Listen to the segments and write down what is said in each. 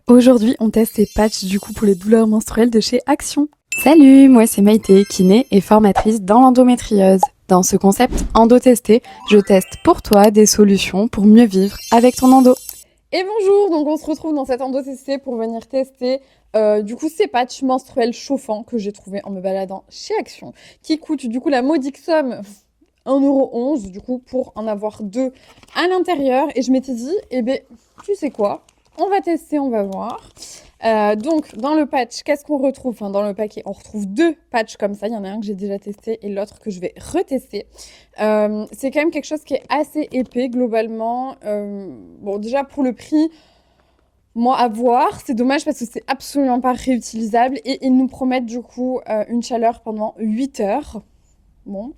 Aujourd'hui, on teste ces patchs du coup pour les douleurs menstruelles de chez Action. Salut, moi c'est Maïté, kiné et formatrice dans l'endométriose. Dans ce concept endo-testé, je teste pour toi des solutions pour mieux vivre avec ton endo. Et bonjour, donc on se retrouve dans cet endo-testé pour venir tester du coup ces patchs menstruels chauffants que j'ai trouvé en me baladant chez Action, qui coûtent du coup la modique somme 1,11 € du coup pour en avoir deux à l'intérieur. Et je m'étais dit, eh ben tu sais quoi, on va tester, on va voir. Donc dans le patch, qu'est-ce qu'on retrouve? Enfin dans le paquet, on retrouve deux patchs comme ça. Il y en a un que j'ai déjà testé et l'autre que je vais retester. C'est quand même quelque chose qui est assez épais globalement. Bon déjà pour le prix, moi à voir, c'est dommage parce que c'est absolument pas réutilisable et ils nous promettent du coup une chaleur pendant 8 heures. Bon,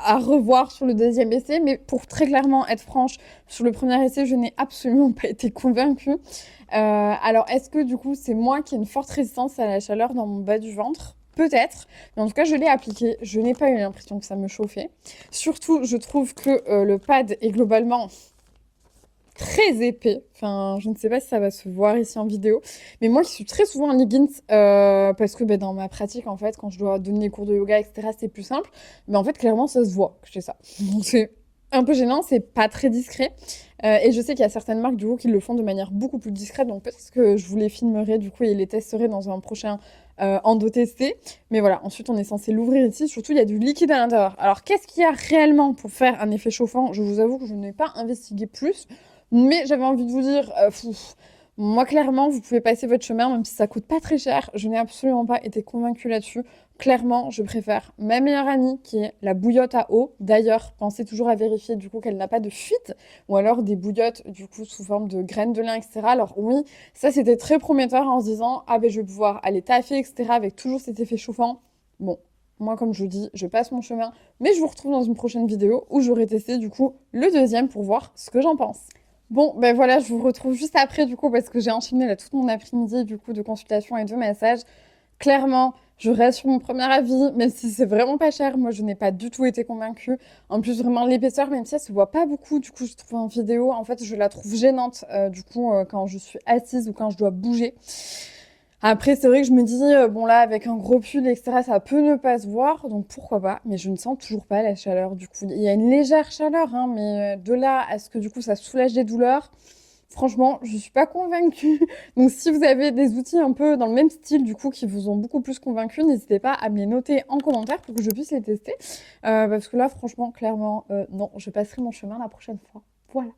à revoir sur le deuxième essai, mais pour très clairement être franche, sur le premier essai, je n'ai absolument pas été convaincue. Alors, est-ce que du coup, c'est moi qui ai une forte résistance à la chaleur dans mon bas du ventre? Peut-être, mais en tout cas, je l'ai appliqué. Je n'ai pas eu l'impression que ça me chauffait. Surtout, je trouve que le pad est globalement très épais. Enfin, je ne sais pas si ça va se voir ici en vidéo. Mais moi qui suis très souvent en leggings, parce que dans ma pratique, en fait, quand je dois donner des cours de yoga, etc., c'est plus simple. Mais en fait, clairement, ça se voit que je fais ça. Donc c'est un peu gênant, c'est pas très discret. Et je sais qu'il y a certaines marques, du coup, qui le font de manière beaucoup plus discrète. Donc peut-être que je vous les filmerai, du coup, et les testerai dans un prochain endo-testé. Mais voilà, ensuite, on est censé l'ouvrir ici. Surtout, il y a du liquide à l'intérieur. Alors, qu'est-ce qu'il y a réellement pour faire un effet chauffant? Je vous avoue que je n'ai pas investigué plus. Mais j'avais envie de vous dire, moi clairement, vous pouvez passer votre chemin, même si ça coûte pas très cher. Je n'ai absolument pas été convaincue là-dessus. Clairement, je préfère ma meilleure amie qui est la bouillotte à eau. D'ailleurs, pensez toujours à vérifier du coup qu'elle n'a pas de fuite ou alors des bouillottes du coup sous forme de graines de lin, etc. Alors oui, ça c'était très prometteur en se disant ah ben je vais pouvoir aller taffer, etc. avec toujours cet effet chauffant. Bon, moi comme je vous dis, je passe mon chemin, mais je vous retrouve dans une prochaine vidéo où j'aurai testé du coup le deuxième pour voir ce que j'en pense. Bon, ben voilà, je vous retrouve juste après, du coup, parce que j'ai enchaîné là toute mon après-midi, du coup, de consultation et de massage. Clairement, je reste sur mon premier avis, même si c'est vraiment pas cher. Moi, je n'ai pas du tout été convaincue. En plus, vraiment, l'épaisseur, même si elle se voit pas beaucoup, du coup, je trouve en vidéo, en fait, je la trouve gênante, du coup, quand je suis assise ou quand je dois bouger. Après, c'est vrai que je me dis, bon là, avec un gros pull, etc., ça peut ne pas se voir, donc pourquoi pas. Mais je ne sens toujours pas la chaleur, du coup. Il y a une légère chaleur, hein, mais de là à ce que, du coup, ça soulage des douleurs, franchement, je suis pas convaincue. Donc si vous avez des outils un peu dans le même style, du coup, qui vous ont beaucoup plus convaincu, n'hésitez pas à me les noter en commentaire pour que je puisse les tester. Parce que là, franchement, clairement, non, je passerai mon chemin la prochaine fois. Voilà.